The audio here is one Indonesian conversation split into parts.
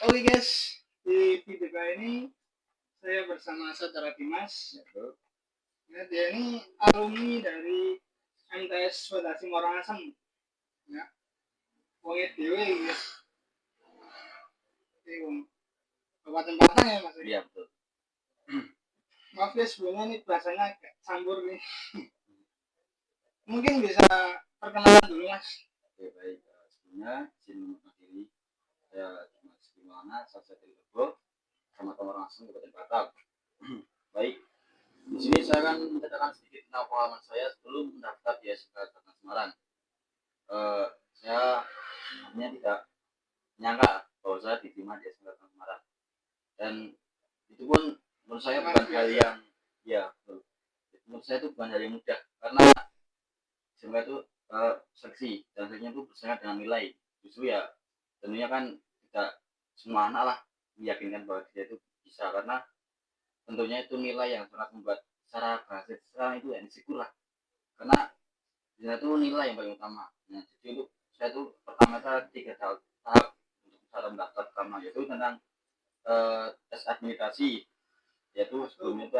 Oke guys, di video kali ini saya bersama Saudara Dimas. Ya, dia ini alumni dari MTS Fondasi Morangasem. Ya, wongnya dewe guys. Ini wong Kabupaten Batang ya mas. Iya betul. Maaf ya sebelumnya ini bahasanya agak campur nih. Mungkin bisa perkenalan dulu mas. Oke baik. Sebelumnya izin mengakhiri saya Dimas Dimana Sastra Tilbo sama orang langsung Kabupaten Batam. Baik. Di sini saya akan menceritakan sedikit tentang pengalaman saya sebelum mendaftar di SMK Angkatan Semarang. Saya sebenarnya tidak menyangka bahwa saya diterima di SMK Angkatan Semarang, dan itu pun menurut saya bukan hal yang menurut saya itu bukan hal yang mudah, karena SMK itu seksi dan seksinya itu bersaing dengan nilai. Justru ya tentunya kan tidak semua anak lah meyakinkan bahwa dia itu bisa, karena tentunya itu nilai yang sangat membuat secara bahasa sekarang itu insecure lah, karena dia itu nilai yang paling utama. Nah, jadi untuk saya itu pertama saya 3 tahap untuk cara mendaftar. Pertama yaitu tentang tes administrasi, yaitu sebelumnya itu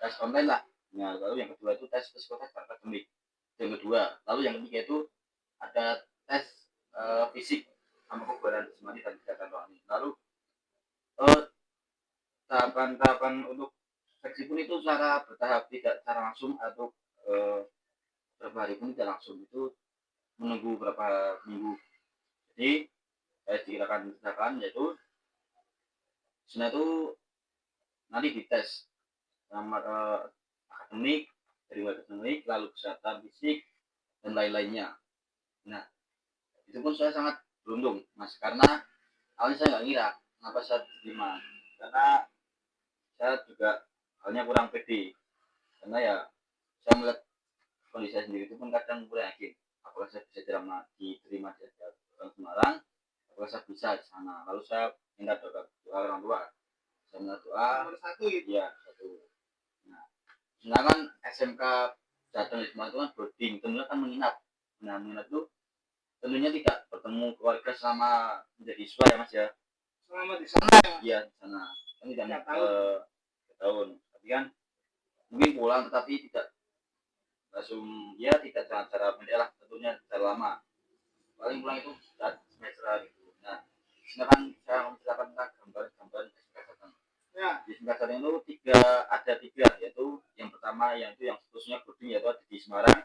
tes online lah. Nah, lalu yang kedua itu tes psikotes akademik. Yang kedua, lalu yang ketiga itu ada tes fisik sama kebugaran jasmani dan kesehatan rohani. Lalu tahapan-tahapan untuk seksi pun itu secara bertahap, tidak secara langsung, atau berapa hari pun tidak langsung, itu menunggu berapa minggu. Jadi dikirakan yaitu sebenarnya itu nanti dites sama akademik, dari akademik, lalu kesehatan fisik dan lain-lainnya. Nah, itu pun saya sangat beruntung mas, karena awalnya saya nggak ngira kenapa saya diterima, karena saya juga halnya kurang pede, karena ya saya melihat kondisi saya sendiri itu pun kadang kurang yakin apakah saya bisa diterima di Semarang, apakah saya bisa di sana. Lalu saya minta doa orang tua, saya minta doa Nomor satu gitu. ya satu. Nah, sedangkan SMK Jateng di Semarang itu kan boarding, tentunya kan menginap. Nah, menginap itu tentunya tidak bertemu keluarga selama menjadi siswa ya mas ya. Selama di sana ya. Iya di sana kan tidak tahun, tapi kan mungkin pulang tetapi tidak langsung, ya tidak dengan cara pendek lah, tentunya secara lama, paling pulang itu saat semester gitu. Nah, sedangkan saya menceritakan tentang gambar-gambar SMK Ya. di SMK itu ada tiga, yaitu yang pertama yang itu yang seterusnya boarding, yaitu ada di Semarang,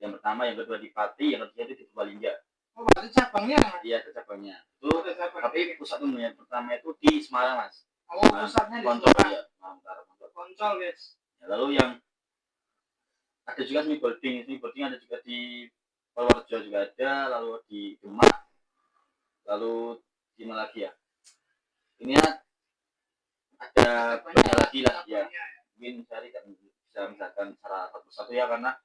yang pertama, yang kedua di Pati, yang ketiga itu di Purbalingga. Oh, berarti cabangnya? Iya, ada cabangnya. Itu cabang. tapi pusat umumnya pertama itu di Semarang mas. Oh, pusatnya di Poncol ya, Poncol guys. Ya, lalu yang ada juga semi boarding ada juga di Purworejo juga ada, lalu di Demak, lalu di mana lagi ya, ini ada banyak lagi lah ya, mungkin saya tidak bisa misalkan secara satu persatu ya, karena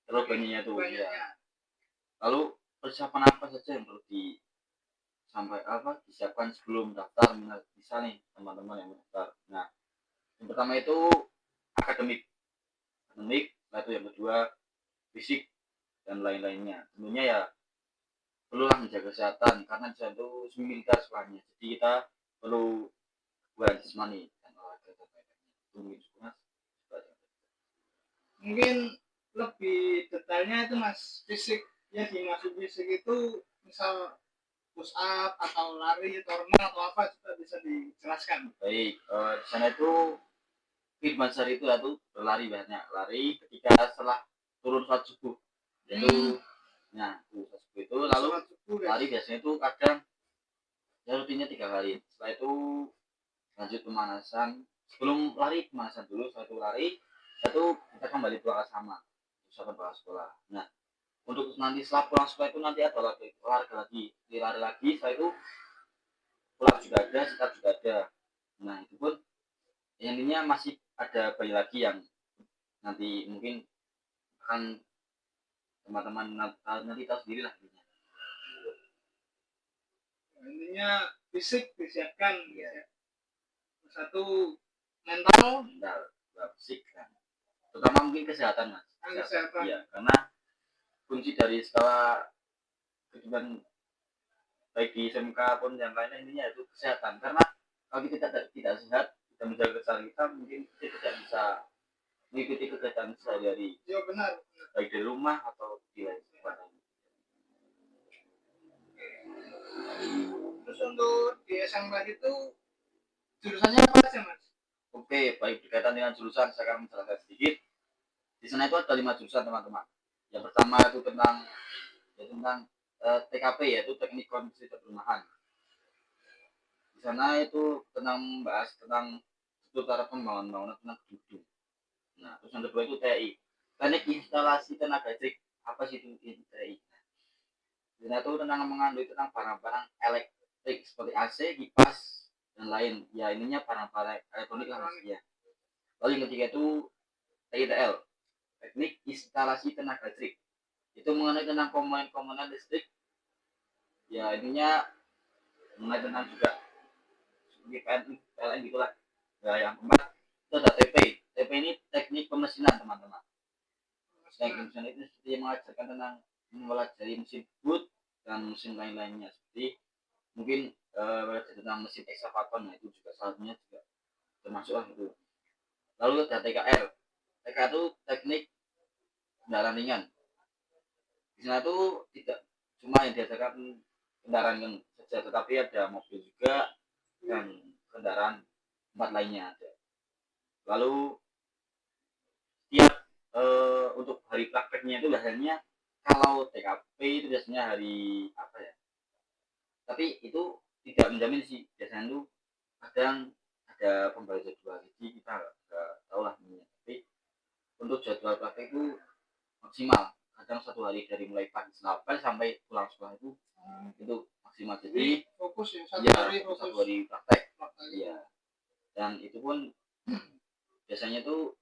terlalu banyaknya itu ya. Lalu persiapan apa saja yang perlu disiapkan sebelum daftar, bisa nih teman-teman yang mendaftar. Nah, yang pertama itu akademik, lalu yang kedua fisik dan lain-lainnya. Tentunya ya perlulah menjaga kesehatan, karena di sana itu militer sekolahnya, jadi kita perlu buat jasmani dan olahraga dan lain-lainnya. Itu mas. Mungkin lebih detailnya itu mas, fisik ya, dimaksud fisik itu misal push up atau lari normal atau apa, juga bisa dijelaskan. Baik, di sana itu Firman Sari itu berlari banyak, lari ketika setelah turun sholat subuh, itu nah sholat subuh itu, lalu lari biasanya itu kadang ya rutinnya 3 kali. Setelah itu lanjut pemanasan, sebelum lari pemanasan dulu, setelah itu lari, itu kita kembali pulang sama usaha pulang sekolah. Nah, untuk nanti setelah pulang sekolah itu nanti ada olahraga lagi, lari lagi, setelah itu pulang juga ada, sikat juga ada. Nah, itu pun intinya masih ada banyak lagi yang nanti mungkin akan teman-teman nanti tahu sendiri lah intinya fisik disiapkan ya. Satu mental fisik kan, terutama mungkin kesehatan mas. Kesehatan. Ya, karena kunci dari skala kehidupan baik di SMK pun yang lainnya, intinya itu kesehatan. Karena kalau kita tidak sehat, kita menjaga kesehatan kita, mungkin kita tidak bisa mengikuti kegiatan sehari-hari, Ya benar. baik di rumah atau di lain tempat. Terus untuk di SMK itu jurusannya apa aja mas? Oke, baik berkaitan dengan jurusan, saya akan menjelaskan sedikit. Di sana itu ada 5 jurusan teman-teman. Yang pertama itu tentang TKP, yaitu teknik konstruksi perumahan. Di sana itu tentang membahas tentang seputar pembangunan tentang gedung. Nah, terus yang kedua itu TI, teknik instalasi tenaga listrik. Apa sih itu TI? Di sana itu tentang mengandung tentang barang-barang elektrik seperti AC, kipas, dan lain. Ya, ininya barang-barang elektronik lah mas. Ya. Lalu yang ketiga itu TITL, teknik instalasi tenaga listrik. Itu mengenai tentang komponen-komponen listrik. Ya, ininya mengenai tentang juga seperti PLN gitulah. Nah, yang keempat itu ada TP. TP ini teknik pemesinan teman-teman. Teknik pemesinan itu seperti yang mengajarkan tentang mempelajari mesin boot dan mesin lain-lainnya, seperti mungkin tentang mesin ekskavator. Nah, itu juga salah satunya juga termasuk itu. Lalu ada TKR. TK itu teknik kendaraan ringan. Di sana tuh tidak cuma yang diajarkan kendaraan saja, tetapi ada mobil juga dan kendaraan tempat lainnya ada. Lalu setiap untuk hari prakteknya itu biasanya, kalau TKP itu biasanya hari apa ya? Tapi itu tidak menjamin sih, biasanya itu kadang ada pembagi jadwal, jadi kita nggak tahu lah ini. Tapi untuk jadwal praktek itu maksimal, kadang 1 hari dari mulai pagi 8 sampai pulang sekolah itu maksimal. Jadi fokus ya, satu hari praktek. Iya. Dan itu pun biasanya tuh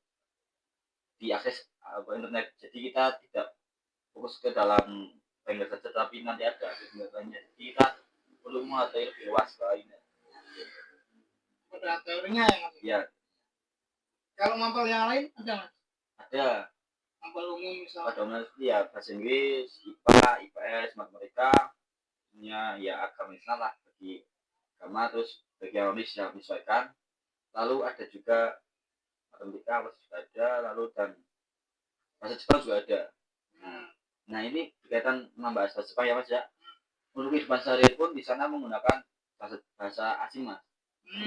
diakses internet, jadi kita tidak fokus ke dalam bengkel saja, tapi nanti ada akses lainnya, jadi kita perlu mengetahui lebih luas lainnya. Pada teorinya ya mas? Iya. Kalau mapel yang lain ada mas? Ada. Mapel umum misalnya? Pada umumnya ya bahasa Inggris, IPA, IPS, matematika, ya agama Islam lah, bagi agama, terus bagi yang bisa menyesuaikan. Lalu ada juga matematika masih juga ada, lalu dan bahasa Jepang juga ada. Nah ini berkaitan membahas bahasa Jepang ya mas ya. Untuk kehidupan sehari pun di sana menggunakan bahasa asing mas.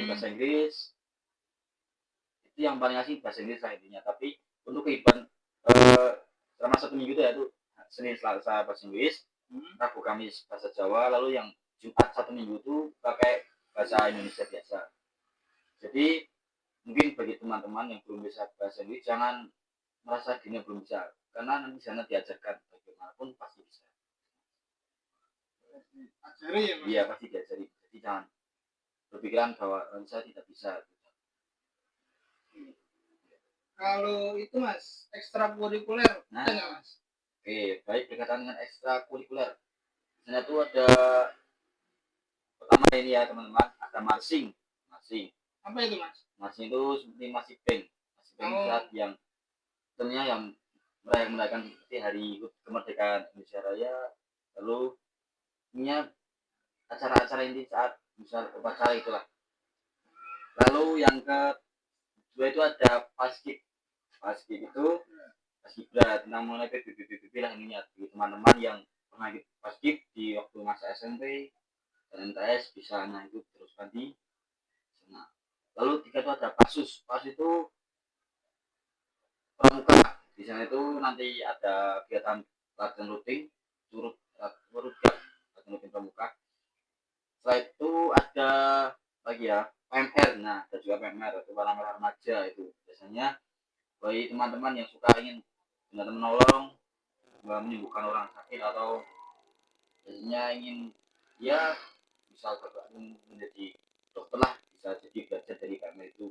Bahasa Inggris itu yang paling asing, bahasa Inggris lah intinya. Tapi untuk kehidupan selama 1 minggu itu yaitu Senin Selasa bahasa Inggris, Rabu Kamis bahasa Jawa, lalu yang Jumat 1 minggu itu pakai bahasa Indonesia biasa. Jadi mungkin bagi teman-teman yang belum bisa bahasa Inggris, jangan merasa dirinya belum bisa, karena nanti sana diajarkan bagaimanapun pasti bisa. Ajari ya mas? Iya pasti diajari, jadi jangan berpikiran bahwa saya tidak bisa. Kalau itu mas, ekstrakurikuler ada nggak mas? Oke, baik, berkaitan dengan ekstrakurikuler. Di sana tuh ada pertama ini ya teman-teman, ada marching. Apa itu mas? Marching itu seperti marching band saat yang tentunya yang merayakan hari kemerdekaan Indonesia Raya. Lalu ini acara-acara ini saat misal upacara itulah. Lalu yang kedua itu ada paskib itu paskibra, tentang mengenai PBB lah ininya, bagi teman-teman yang pernah ikut paskib di waktu masa SMP dan MTS bisa itu teruskan di sana. Lalu tiga itu ada pasus itu pramuka. Di sana itu nanti ada kegiatan latihan rutin latihan rutin pramuka. Setelah itu ada lagi ya PMR. Nah ada juga PMR, itu para remaja. Itu biasanya bagi teman-teman yang suka ingin benar menolong, menyembuhkan orang sakit, atau biasanya ingin ya misal menjadi dokter lah, bisa jadi belajar dari PMR itu.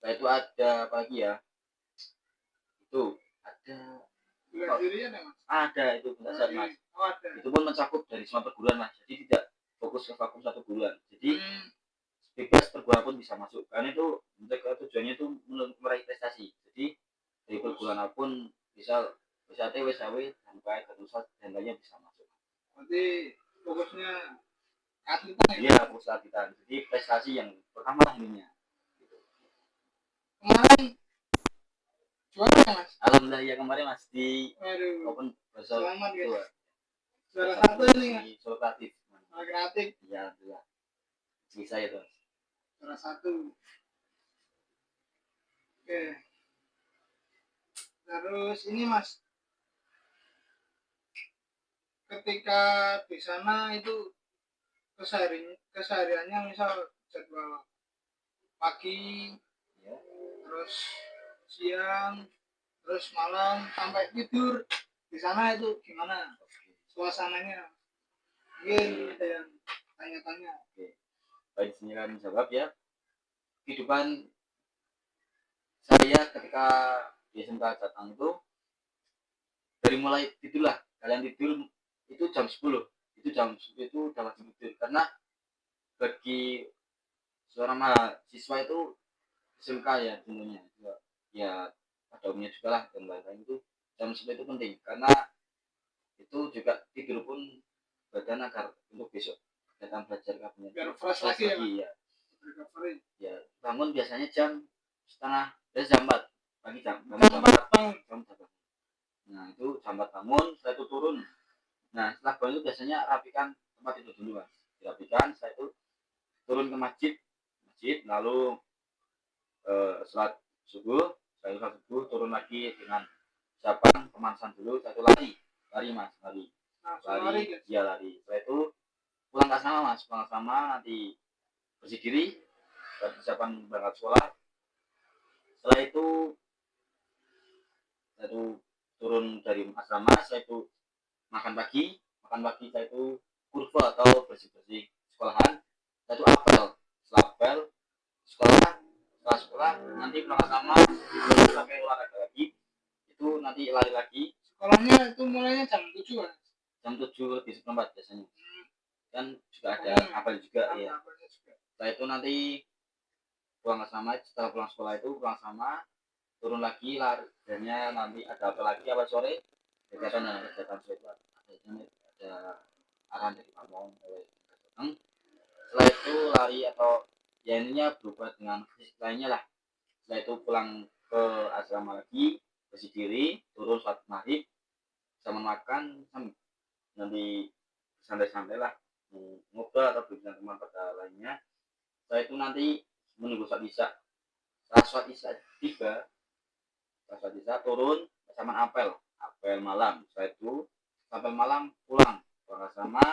Setelah itu ada apa lagi ya, itu ada ada itu pendasaran mas. Itu pun mencakup dari semua perguruan mas, jadi tidak fokus ke vakum 1 bulan, jadi bebas perguruan pun bisa masuk, karena itu tujuannya itu meraih prestasi. Jadi dari perguruan apapun, misal WSAT, WSAW, sampai ke Nusa dan lainnya bisa masuk. Berarti fokusnya atletan ya. Iya, fokus atletan. Jadi prestasi yang pertama lah ininya. Gitu. Kemarin juara ya mas. Alhamdulillah ya kemarin Mas di Waduh, Open Basel selamat itu guys. Juara satu ini mas. di Solo Kreatif. Juara kreatif. Iya, alhamdulillah. Bisa itu. Juara satu. Oke. Terus ini mas, ketika di sana itu kesehariannya misal jadwal pagi, Ya. terus siang, terus malam sampai tidur di sana itu gimana suasananya? Mungkin ada yang tanya-tanya. Oke. Baik, sini kan jawab ya. Kehidupan saya ketika di SMK datang itu dari mulai tidurlah kalian tidur itu jam 10 itu itu udah wajib tidur karena bagi seorang mahasiswa itu SMK ya tentunya ya pada umumnya juga lah dan lain-lain itu jam 10 itu penting karena itu juga tidur pun badan agar untuk besok datang belajar kabinet Biar fresh lagi ya. Recovery. Ya bangun biasanya jam setengah jam 4 pagi jam 4 jam 4. Nah itu jam 4 bangun setelah itu turun. Nah setelah bangun itu biasanya rapikan tempat tidur dulu mas, dirapikan setelah itu turun ke masjid lalu sholat subuh, setelah sholat subuh turun lagi dengan ucapan pemanasan dulu, setelah itu lari mas, lari ya lari. Setelah itu pulang ke asrama mas, pulang ke asrama nanti bersih diri, persiapan berangkat sekolah. Setelah itu turun dari asrama, setelah itu makan pagi, setelah itu kurva atau bersih sekolahan, setelah itu apel sekolah, setelah sekolah nanti pulang asrama sampai olahraga lagi, itu nanti lari lagi. Sekolahnya itu mulainya jam 7 kan? Jam 7 lebih seperempat biasanya. Kan juga ada apel juga ya. Setelah itu nanti pulang asrama, setelah pulang sekolah itu pulang asrama turun lagi larinya nanti ada apa lagi apa sore kegiatan sore itu ada arahan dari Pamong setelah itu lari atau ya ininya berubah dengan fisik lainnya lah. Setelah itu pulang ke asrama lagi bersih diri turun sholat maghrib sama makan nanti santai-santai lah ngobrol atau berbincang teman pada lainnya. Setelah itu nanti menunggu sholat isya. Setelah sholat isya tiba turun sama apel malam. Setelah itu sampai malam pulang sama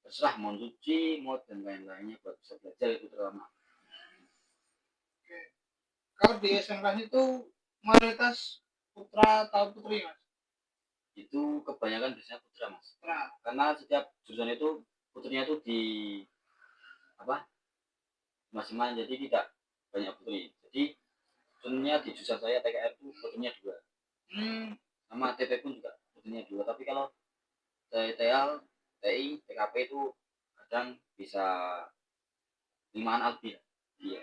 terserah mau cuci mau dan lain-lainnya buat bisa belajar itu terutama. Kalau di SMK itu mayoritas putra atau putri mas? Itu kebanyakan biasanya putra mas. Putra. Karena setiap jurusan itu putrinya itu di apa masing-masing, jadi tidak banyak putri. Jadi putrinya di jurusan saya TKR itu putrinya 2. Sama TP pun juga putrinya 2. Tapi kalau TL, TI, TKP itu kadang bisa 5-an lebih. Iya.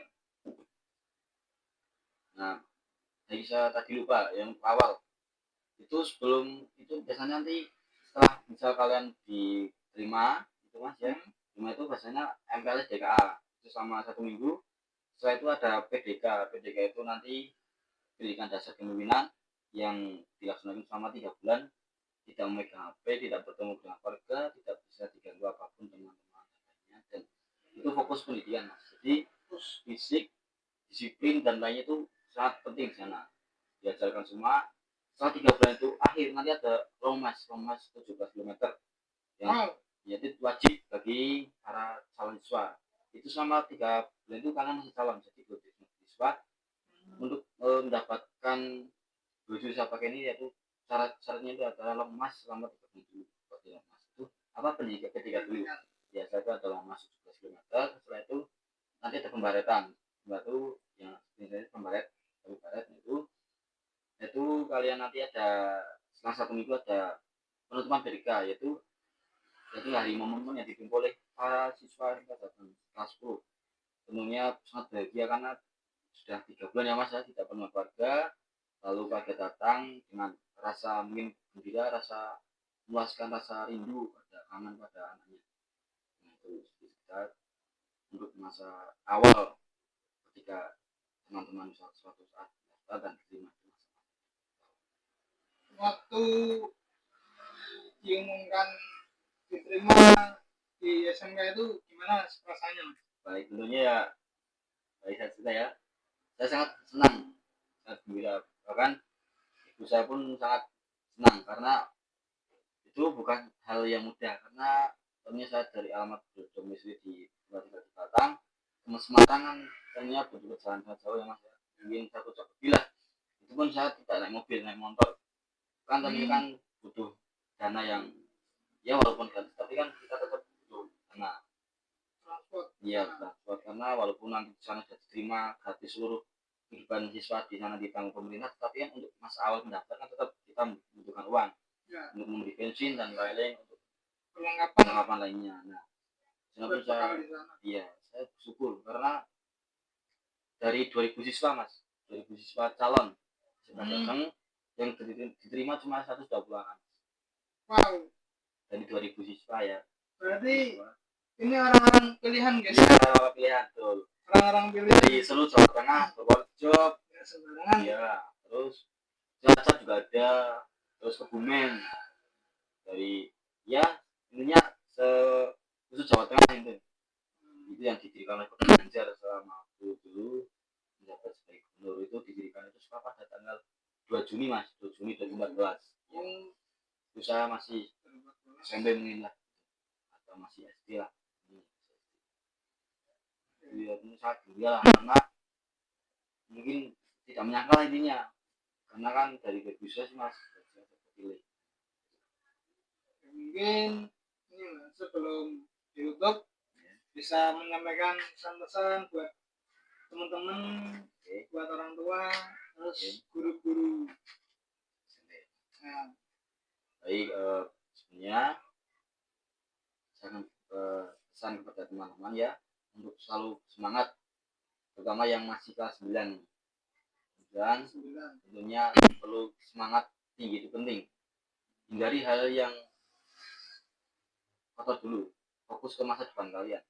Nah, saya tadi lupa yang awal. Itu sebelum itu biasanya nanti setelah misal kalian diterima itu mas ya, terima itu biasanya MPLS DKA itu sama 1 minggu. Setelah itu ada PDK itu nanti pendidikan dasar kepemimpinan yang dilaksanakan selama 3 bulan, tidak memegang HP, tidak bertemu dengan keluarga, tidak bisa diganggu apapun teman-teman lainnya, dan itu fokus pendidikan mas. Jadi fokus fisik, disiplin dan lainnya itu sangat penting di sana diajarkan semua. Setelah 3 bulan itu akhir nanti ada Romas 17 km yang itu wajib bagi para calon siswa. Itu selama 3 bulan itu kalian masih calon, jadi belum siswa untuk mendapatkan baju saya pakai ini yaitu syaratnya itu adalah lemas selama 3 bulan dulu. Lemas itu apa pendidikan ketika dulu biasa itu adalah lemas 17 km. Setelah itu nanti ada pembaretan itu yang sebenarnya pembaret itu kalian nanti ada setelah 1 minggu ada penutupan BDK yaitu hari momen yang dipimpin oleh para siswa kelas 10. Tentunya sangat bahagia karena sudah 3 bulan ya mas ya tidak pernah keluarga, lalu kaget datang dengan rasa mungkin gembira, rasa memuaskan rasa rindu pada kangen pada anaknya. Nah, itu kita untuk masa awal ketika teman-teman suatu saat mendaftar dan diterima. Waktu diumumkan diterima di SMK itu gimana rasanya, Mas? Baik, tentunya ya, baik saya cerita ya, saya sangat senang, sangat gembira, bahkan ibu saya pun sangat senang karena itu bukan hal yang mudah, karena tentunya saya dari alamat domisili di Batang ke Semarang kan ternyata butuh perjalanan jauh ya Mas ya, mungkin 1 jam lebih lah. Itu pun saya tidak naik mobil, naik motor, kan tentunya kan butuh dana yang ya walaupun gratis tapi kan kita tetap butuh dana Transport. iya transport, karena walaupun nanti di sana sudah diterima gratis seluruh kehidupan siswa di sana ditanggung pemerintah, tapi kan untuk masa awal pendaftaran tetap kita membutuhkan uang Ya, untuk membeli bensin dan lain-lain untuk perlengkapan perlengkapan lainnya. Nah, kenapa saya di sana. iya saya bersyukur karena dari 2000 siswa Mas, 2000 siswa calon datang yang diterima cuma 120 orang Wow, dari 2000 siswa ya. berarti ini orang-orang pilihan guys. Iya, orang pilihan betul. Orang-orang pilihan Dari seluruh Jawa Tengah, Purworejo, ya, sembarangan. iya, terus Cilacap juga ada, terus Kebumen, dari ya intinya khusus Jawa Tengah itu yang didirikan oleh Kota Banjar selama dulu menjabat sebagai gubernur. Itu didirikan itu pada tanggal 2 Juni Mas, 2 Juni 2014. Itu saya masih SMP mungkin lah, atau masih SD lah. Iya, ini sangat gembira lah karena mungkin tidak menyangka intinya, karena kan dari sih Mas saya terpilih. Mungkin ini Mas, sebelum ditutup bisa menyampaikan pesan-pesan buat teman-teman, buat orang tua, terus guru-guru. Nah, baik, sebenarnya saya akan pesan kepada teman-teman ya untuk selalu semangat, terutama yang masih kelas 9, dan tentunya perlu semangat tinggi, itu penting. Hindari hal yang kotor dulu, fokus ke masa depan kalian.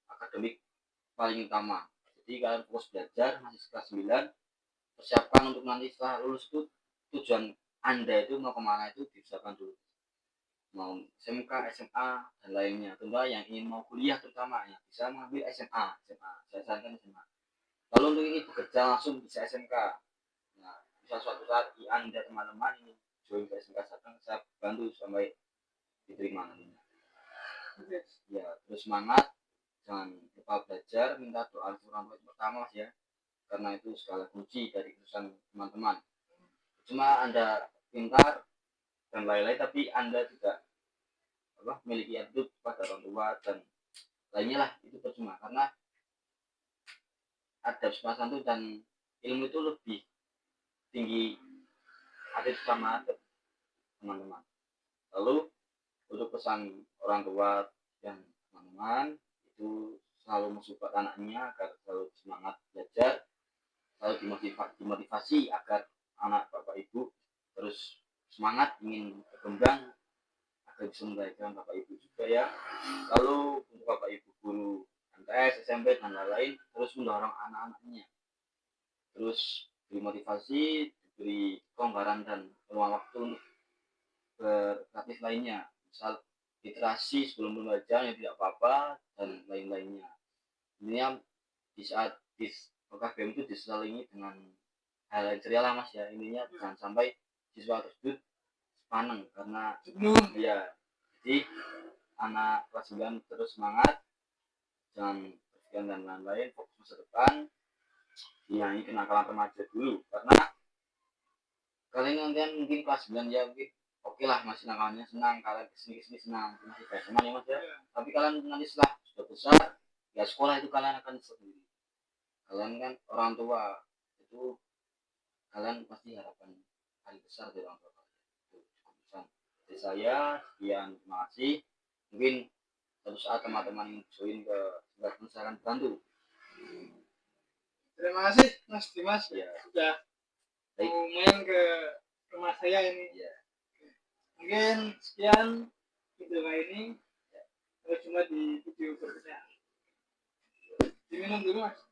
Akademik paling utama, jadi kalian fokus belajar masih kelas 9, persiapkan untuk nanti setelah lulus itu tujuan Anda itu mau kemana itu dipersiapkan dulu, mau SMK, SMA dan lainnya. Tentunya yang ingin mau kuliah terutama ya bisa mengambil SMA, saya sarankan SMA. Lalu untuk ini bekerja langsung bisa SMK. Nah, bisa suatu saat Anda teman-teman ini join ke SMK Satang, saya bantu sampai diterima nantinya. Ya, terus semangat, jangan lupa belajar, minta doa orang tua pertama Mas ya, karena itu segala kunci dari keputusan teman-teman. Cuma Anda pintar dan lain-lain tapi Anda tidak memiliki attitude pada orang tua dan lainnya lah, itu percuma, karena adab sopan santun dan ilmu itu lebih tinggi attitude sama adab teman-teman. Lalu untuk pesan orang tua dan teman-teman itu selalu mensupport anaknya agar selalu semangat belajar, selalu dimotivasi agar anak bapak ibu terus semangat ingin berkembang agar bisa membahagiakan bapak ibu juga ya. Lalu untuk bapak ibu guru MTS, SMP dan lain-lain terus mendorong anak-anaknya, terus diberi motivasi, diberi kelonggaran dan peluang waktu untuk berkreatif lainnya, misal literasi sebelum belajar yang tidak apa-apa dan lain-lainnya. Ini di saat di OKBM itu diselingi dengan hal yang ceria lah Mas ya, intinya jangan sampai siswa tersebut sepaneng karena ya, jadi anak kelas 9 terus semangat, jangan berpikiran dan lain-lain, fokus masa depan, hilangin kenakalan remaja dulu, karena kalian nanti mungkin kelas 9 ya mungkin oke lah masih nakalnya senang, kalian kesini senang, masih kayak teman ya Mas ya. Tapi kalian nanti setelah sudah besar ya sekolah itu kalian akan sendiri, kalian kan orang tua itu kalian pasti harapan paling besar dari orang tua kalian. Itu cukup besar dari saya. Sekian, terima kasih. Mungkin suatu saat teman-teman yang join ke Singapura saya akan bantu. Terima kasih Mas Dimas Ya, sudah mau main ke rumah saya ini. ya. Mungkin sekian video kali ini. Sampai jumpa di video berikutnya. Diminum dulu mas.